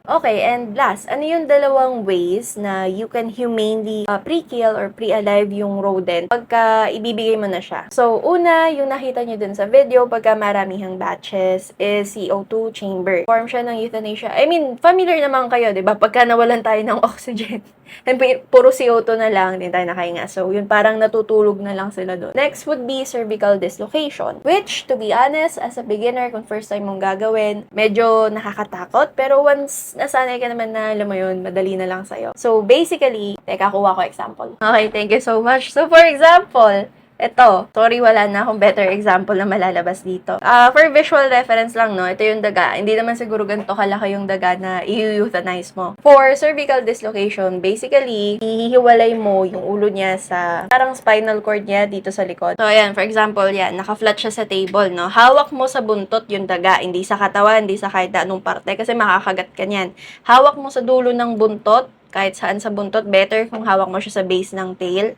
Okay, and last, ano yung dalawang ways na you can humanely pre-kill or pre-alive yung rodent pagka ibibigay mo na siya? So, una, yung nakita nyo dun sa video, pagka maramihang batches is CO2 chamber. Form siya ng euthanasia. I mean, familiar naman kayo, di ba? Pagka nawalan tayo ng oxygen, and puro CO2 na lang, din tayo nakahinga. So, yun parang natutulog na lang sila doon. Next would be cervical dislocation, which, to be honest, as a beginner, kung first time mong gagawin, medyo nakakatakot. Pero once nasanay ka naman na, alam mo yun, madali na lang sa'yo. So, basically, teka, kuha ko example. Okay, thank you so much. So, for example, ito, sorry, wala na akong better example na malalabas dito. For visual reference lang, no, ito yung daga. Hindi naman siguro ganito kalaki yung daga na i-euthanize mo. For cervical dislocation, basically, hihiwalay mo yung ulo niya sa parang spinal cord niya dito sa likod. So, ayan, for example, yan, naka-flat siya sa table, no. Hawak mo sa buntot yung daga, hindi sa katawan, hindi sa kahit anong parte, kasi makakagat ka niyan. Hawak mo sa dulo ng buntot, kahit saan sa buntot, better kung hawak mo siya sa base ng tail.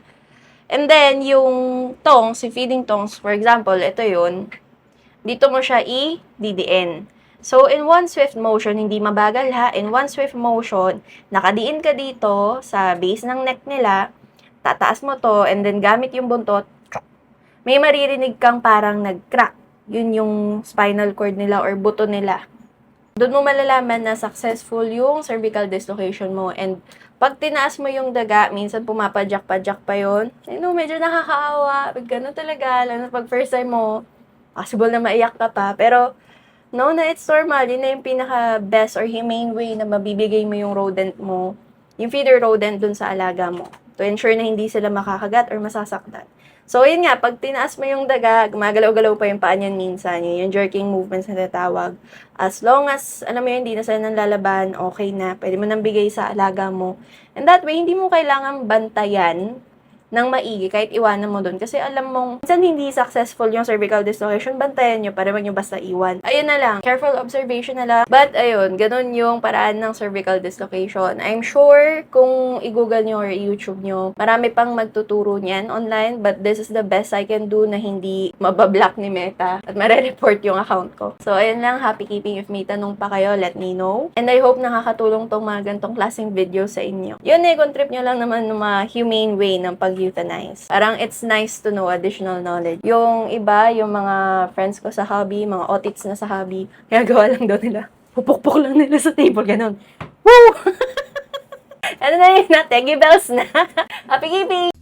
And then, yung tongs, si feeding tongs, for example, ito yun, dito mo siya i-didiin. So, in one swift motion, hindi mabagal ha, in one swift motion, nakadiin ka dito sa base ng neck nila, tataas mo to, and then gamit yung buntot, may maririnig kang parang nag-crack. Yun yung spinal cord nila or buto nila. Doon mo malalaman na successful yung cervical dislocation mo. And pag tinaas mo yung daga, minsan pumapadyak-padyak pa yun. I know, medyo nakakaawa. Ganun talaga. Lalo pag first time mo, possible na maiyak ka pa. Pero, no, na it's normal. Yun na yung pinaka-best or humane way na mabibigay mo yung rodent mo. Yung feeder rodent dun sa alaga mo. To ensure na hindi sila makakagat or masasaktan. So, yun nga, pag tinaas mo yung daga, gumagalaw-galaw pa yung paa niyan minsan, yung jerking movements na tatawag. As long as, alam mo yun, hindi na sila nalalaban, okay na, pwede mo nang bigay sa alaga mo. And that way, hindi mo kailangan bantayan ng maigi kahit iwanan mo doon. Kasi alam mong, minsan hindi successful yung cervical dislocation, bantayan nyo para wag nyo basta iwan. Ayun na lang, careful observation na lang. But ayun, ganun yung paraan ng cervical dislocation. I'm sure kung i-google nyo or i-YouTube nyo, marami pang magtuturo niyan online, but this is the best I can do na hindi mabablock ni Meta at mare-report yung account ko. So ayun lang, happy keeping. If may tanong pa kayo, let me know. And I hope nakakatulong tong mga gantong klaseng video sa inyo. Yun eh, kung trip nyo lang naman ng mga humane way ng pag-euthanize. Parang it's nice to know additional knowledge. Yung iba, yung mga friends ko sa hobby, mga otits na sa hobby, ginagawa lang daw nila. Pupukpok lang nila sa table, ganun. Woo! Ano na yun na? Teggy bells na. Happy keeping!